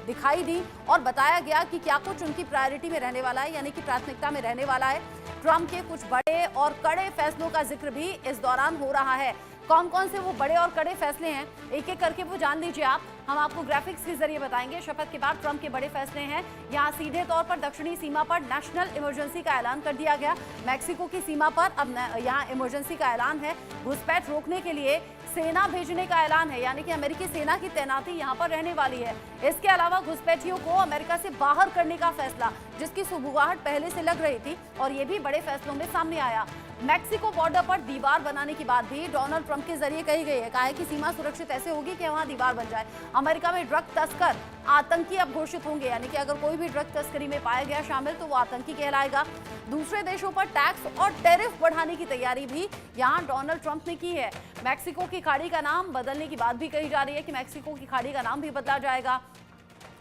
दिखाई दी और बताया गया कि क्या कुछ उनकी प्रायोरिटी में रहने वाला है, यानी कि प्राथमिकता में रहने वाला है। ट्रंप के कुछ बड़े और कड़े फैसलों का जिक्र भी इस दौरान हो रहा है। कौन कौन से वो बड़े और कड़े फैसले हैं, एक एक करके वो जान लीजिए आप। हम आपको ग्राफिक्स के जरिए बताएंगे। शपथ के बाद ट्रंप के बड़े फैसले हैं। यहाँ सीधे तौर पर दक्षिणी सीमा पर नेशनल इमरजेंसी का ऐलान कर दिया गया। मैक्सिको की सीमा पर अब यहाँ इमरजेंसी का ऐलान है। घुसपैठ रोकने के लिए सेना भेजने का ऐलान है, यानी कि अमेरिकी सेना की तैनाती यहाँ पर रहने वाली है। इसके अलावा घुसपैठियों को अमेरिका से बाहर करने का फैसला, जिसकी सुबुगाहट पहले से लग रही थी, और ये भी बड़े फैसलों में सामने आया। मैक्सिको बॉर्डर पर दीवार बनाने की बात भी डोनाल्ड ट्रंप के जरिए कही गई है। कहा है कि सीमा सुरक्षित ऐसे होगी कि वहां दीवार बन जाए। अमेरिका में ड्रग तस्कर आतंकी अब घोषित होंगे, यानी कि अगर कोई भी ड्रग तस्करी में पाया गया शामिल तो वो आतंकी कहलाएगा। दूसरे देशों पर टैक्स और टैरिफ बढ़ाने की तैयारी भी यहाँ डोनाल्ड ट्रंप ने की है। मैक्सिको की खाड़ी का नाम बदलने की बात भी कही जा रही है कि मैक्सिको की खाड़ी का नाम भी बदला जाएगा।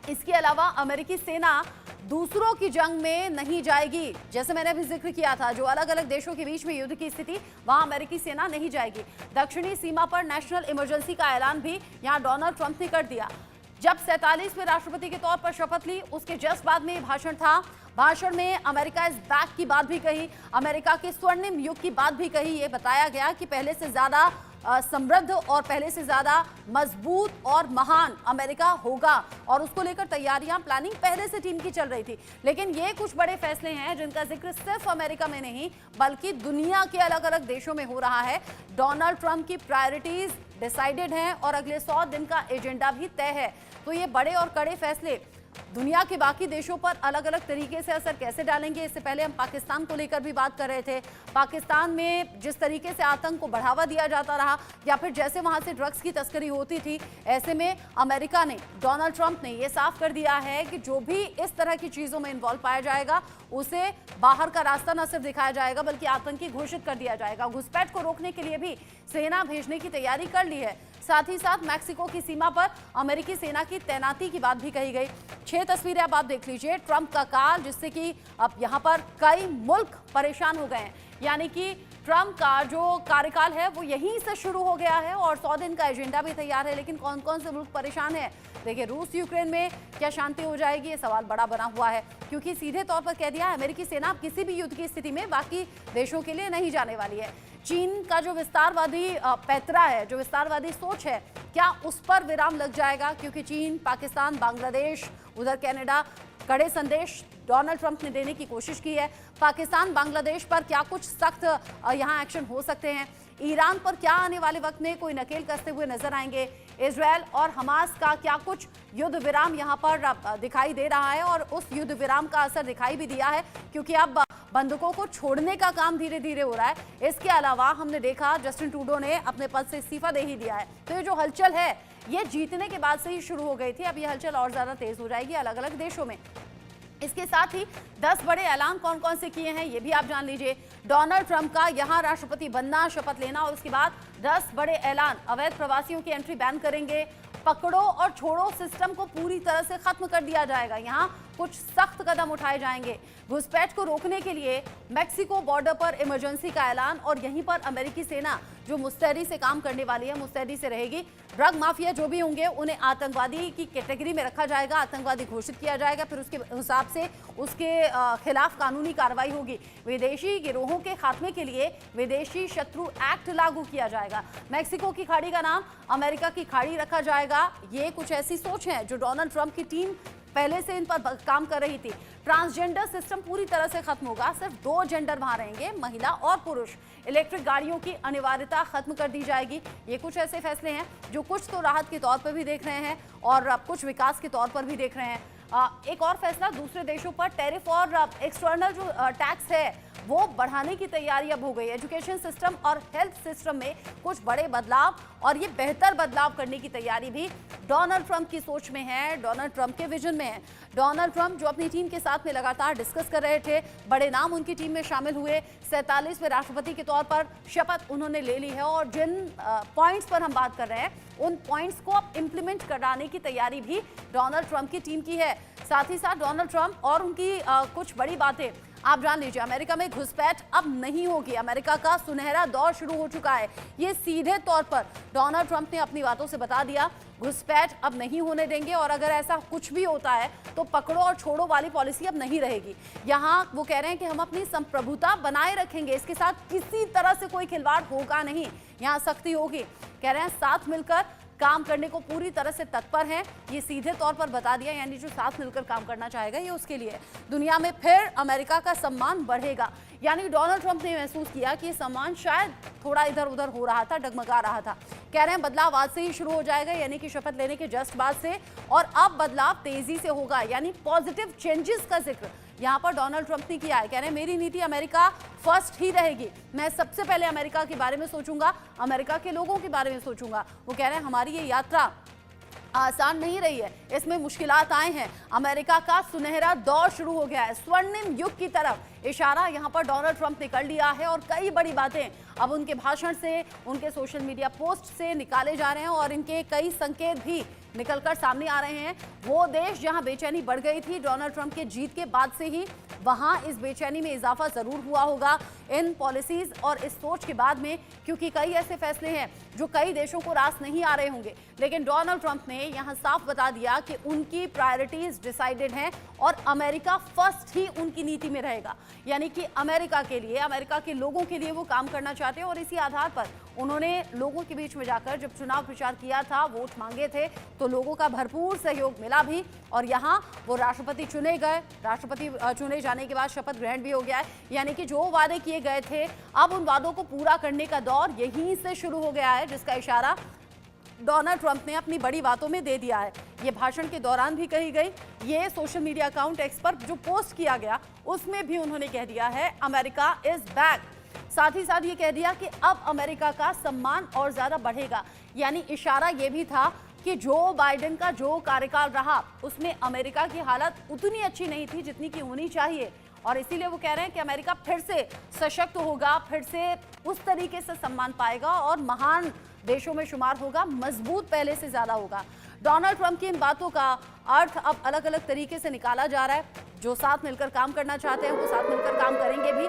इसके अलावा अमेरिकी सेना दूसरों की जंग में नहीं जाएगी। जैसे मैंने अभी जिक्र किया था, जो अलग अलग देशों के बीच में युद्ध की स्थिति, वहां अमेरिकी सेना नहीं जाएगी। दक्षिणी सीमा पर नेशनल इमरजेंसी का ऐलान भी यहां डोनाल्ड ट्रंप ने कर दिया। जब 47वें राष्ट्रपति के तौर पर शपथ ली, उसके जस्ट बाद में भाषण था। भाषण में अमेरिका इज बैक की बात भी कही, अमेरिका के स्वर्णिम युग की बात भी कही। ये बताया गया कि पहले से ज्यादा समृद्ध और पहले से ज्यादा मजबूत और महान अमेरिका होगा, और उसको लेकर तैयारियां, प्लानिंग पहले से टीम की चल रही थी। लेकिन ये कुछ बड़े फैसले हैं जिनका जिक्र सिर्फ अमेरिका में नहीं बल्कि दुनिया के अलग अलग देशों में हो रहा है। डोनाल्ड ट्रंप की प्रायोरिटीज डिसाइडेड हैं और अगले 100 दिन का एजेंडा भी तय है। तो ये बड़े और कड़े फैसले दुनिया के बाकी देशों पर अलग अलग तरीके से असर कैसे डालेंगे। इससे पहले हम पाकिस्तान को लेकर भी बात कर रहे थे। पाकिस्तान में जिस तरीके से आतंक को बढ़ावा दिया जाता रहा, या फिर जैसे वहां से ड्रग्स की तस्करी होती थी, ऐसे में अमेरिका ने, डोनाल्ड ट्रंप ने ये साफ कर दिया है कि जो भी इस तरह की चीजों में इन्वॉल्व पाया जाएगा उसे बाहर का रास्ता न सिर्फ दिखाया जाएगा बल्कि आतंकी घोषित कर दिया जाएगा। घुसपैठ को रोकने के लिए भी सेना भेजने की तैयारी कर ली है। साथ ही साथ मैक्सिको की सीमा पर अमेरिकी सेना की तैनाती की बात भी कही गई। 6 तस्वीरें अब आप देख लीजिए। ट्रंप का काल, जिससे कि अब यहाँ पर कई मुल्क परेशान हो गए हैं, यानी कि ट्रंप का जो कार्यकाल है वो यहीं से शुरू हो गया है और 100 दिन का एजेंडा भी तैयार है। लेकिन कौन कौन से मुल्क परेशान है? देखिए, रूस यूक्रेन में क्या शांति हो जाएगी, ये सवाल बड़ा बना हुआ है, क्योंकि सीधे तौर पर कह दिया अमेरिकी सेना अब किसी भी युद्ध की स्थिति में बाकी देशों के लिए नहीं जाने वाली है। चीन का जो विस्तारवादी पैतरा है, जो विस्तारवादी सोच है, क्या उस पर विराम लग जाएगा? क्योंकि चीन, पाकिस्तान, बांग्लादेश, उधर कनाडा, कड़े संदेश डोनाल्ड ट्रंप ने देने की कोशिश की है। पाकिस्तान, बांग्लादेश पर क्या कुछ सख्त यहाँ एक्शन हो सकते हैं? ईरान पर क्या आने वाले वक्त में कोई नकेल कसते हुए नजर आएंगे? इजरायल और हमास का क्या कुछ युद्ध विराम यहाँ पर दिखाई दे रहा है, और उस युद्ध विराम का असर दिखाई भी दिया है, क्योंकि अब बंदूकों को छोड़ने का काम धीरे धीरे हो रहा है। इसके अलावा हमने देखा जस्टिन ट्रूडो ने अपने पद से इस्तीफा दे ही दिया है। तो ये जो हलचल है ये जीतने के बाद से ही शुरू हो गई थी। अब ये हलचल और ज्यादा तेज हो जाएगी अलग अलग देशों में। इसके साथ ही 10 बड़े ऐलान कौन कौन से किए हैं ये भी आप जान लीजिए। डोनाल्ड ट्रंप का यहां राष्ट्रपति बनना, शपथ लेना, और उसके बाद 10 बड़े ऐलान। अवैध प्रवासियों की एंट्री बैन करेंगे, पकड़ो और छोड़ो सिस्टम को पूरी तरह से खत्म कर दिया जाएगा। यहाँ कुछ सख्त कदम उठाए जाएंगे। घुसपैठ को रोकने के लिए मैक्सिको बॉर्डर पर इमरजेंसी का ऐलान, और यहीं पर अमेरिकी सेना जो मुस्तैदी से काम करने वाली है, मुस्तैदी से रहेगी। ड्रग माफिया जो भी होंगे उन्हें आतंकवादी की कैटेगरी में रखा जाएगा, आतंकवादी घोषित किया जाएगा, फिर उसके हिसाब से उसके खिलाफ कानूनी कार्रवाई होगी। विदेशी गिरोहों के खात्मे के लिए विदेशी शत्रु एक्ट लागू किया जाएगा। मैक्सिको की खाड़ी का नाम अमेरिका की खाड़ी रखा जाएगा। ये कुछ ऐसी सोच है जो डोनाल्ड ट्रंप की टीम पहले से इन पर काम कर रही थी। ट्रांसजेंडर सिस्टम पूरी तरह से खत्म होगा, सिर्फ 2 जेंडर वहां रहेंगे, महिला और पुरुष। इलेक्ट्रिक गाड़ियों की अनिवार्यता खत्म कर दी जाएगी। ये कुछ ऐसे फैसले हैं जो कुछ तो राहत के तौर पर भी देख रहे हैं और कुछ विकास के तौर पर भी देख रहे हैं। एक और फैसला, दूसरे देशों पर टैरिफ और एक्सटर्नल जो टैक्स है वो बढ़ाने की तैयारी अब हो गई। एजुकेशन सिस्टम और हेल्थ सिस्टम में कुछ बड़े बदलाव, और ये बेहतर बदलाव करने की तैयारी भी डोनाल्ड ट्रंप की सोच में है, डोनाल्ड ट्रंप के विजन में है। डोनाल्ड ट्रंप जो अपनी टीम के साथ में लगातार डिस्कस कर रहे थे, बड़े नाम उनकी टीम में शामिल हुए। 47वें राष्ट्रपति के तौर पर शपथ उन्होंने ले ली है, और जिन पॉइंट्स पर हम बात कर रहे हैं उन पॉइंट्स को अब इंप्लीमेंट कराने की तैयारी भी डोनाल्ड ट्रंप की टीम की है। साथ ही साथ डोनाल्ड ट्रंप और उनकी कुछ बड़ी बातें आप जान लीजिए, अमेरिका में घुसपैठ अब नहीं होगी। अमेरिका का सुनहरा दौर शुरू हो चुका है। ये सीधे तौर पर डोनाल्ड ट्रंप ने अपनी बातों से बता दिया। घुसपैठ अब नहीं होने देंगे और अगर ऐसा कुछ भी होता है तो पकड़ो और छोड़ो वाली पॉलिसी अब नहीं रहेगी। यहाँ वो कह रहे हैं कि हम अपनी संप्रभुता बनाए रखेंगे, इसके साथ किसी तरह से कोई खिलवाड़ होगा नहीं, यहाँ सख्ती होगी। कह रहे हैं साथ मिलकर काम करने को पूरी तरह से तत्पर हैं। ये सीधे तौर पर बता दिया, यानी जो साथ मिलकर काम करना चाहेगा ये उसके लिए दुनिया में फिर अमेरिका का सम्मान बढ़ेगा। यानी डोनाल्ड ट्रंप ने महसूस किया कि ये सम्मान शायद थोड़ा इधर उधर हो रहा था, डगमगा रहा था। कह रहे हैं बदलाव आज से ही शुरू हो जाएगा, यानी कि शपथ लेने के जस्ट बाद से, और अब बदलाव तेजी से होगा, यानी पॉजिटिव चेंजेस का जिक्र यहाँ पर डोनाल्ड ट्रंप ने किया है। कह रहे हैं मेरी नीति अमेरिका फर्स्ट ही रहेगी, मैं सबसे पहले अमेरिका के बारे में सोचूंगा, अमेरिका के लोगों के बारे में सोचूंगा। वो कह रहे हैं हमारी ये यात्रा आसान नहीं रही है, इसमें मुश्किलात आए हैं, अमेरिका का सुनहरा दौर शुरू हो गया है, स्वर्णिम युग की तरफ इशारा यहां पर डोनाल्ड ट्रंप ने कर लिया है। और कई बड़ी बातें अब उनके भाषण से, उनके सोशल मीडिया पोस्ट से निकाले जा रहे हैं और इनके कई संकेत भी निकलकर सामने आ रहे हैं। वो देश जहां बेचैनी बढ़ गई थी डोनाल्ड ट्रंप के जीत के बाद से ही, वहां इस बेचैनी में इजाफा जरूर हुआ होगा इन पॉलिसीज और इस सोच के बाद में, क्योंकि कई ऐसे फैसले हैं जो कई देशों को रास नहीं आ रहे होंगे। लेकिन डोनाल्ड ट्रंप ने यहां साफ बता दिया कि उनकी प्रायोरिटीज डिसाइडेड हैं और अमेरिका फर्स्ट ही उनकी नीति में रहेगा, यानी कि अमेरिका के लिए, अमेरिका के लोगों के लिए वो काम करना चाहते हैं। और इसी आधार पर उन्होंने लोगों के बीच में जाकर जब चुनाव प्रचार किया था, वोट मांगे थे, तो लोगों का भरपूर सहयोग मिला भी और यहाँ वो राष्ट्रपति चुने गए। राष्ट्रपति चुने जाने के बाद शपथ ग्रहण भी हो गया है, यानी कि जो वादे किए गए थे अब उन वादों को पूरा करने का दौर यहीं से शुरू हो गया है, जिसका इशारा डोनाल्ड ट्रंप ने अपनी बड़ी बातों में दे दिया है। ये भाषण के दौरान भी कही गई, ये सोशल मीडिया अकाउंट एक्स पर जो पोस्ट किया गया उसमें भी उन्होंने कह दिया है अमेरिका इज बैक। साथ ही साथ ये कह दिया कि अब अमेरिका का सम्मान और ज्यादा बढ़ेगा, यानी इशारा ये भी था कि जो बाइडेन का जो कार्यकाल रहा उसमें अमेरिका की हालत उतनी अच्छी नहीं थी जितनी की होनी चाहिए, और इसीलिए वो कह रहे हैं कि अमेरिका फिर से सशक्त होगा, फिर से उस तरीके से सम्मान पाएगा और महान देशों में शुमार होगा, मजबूत पहले से ज्यादा होगा। डोनाल्ड ट्रंप की इन बातों का अर्थ अब अलग अलग तरीके से निकाला जा रहा है। जो साथ मिलकर काम करना चाहते हैं वो साथ मिलकर काम करेंगे भी।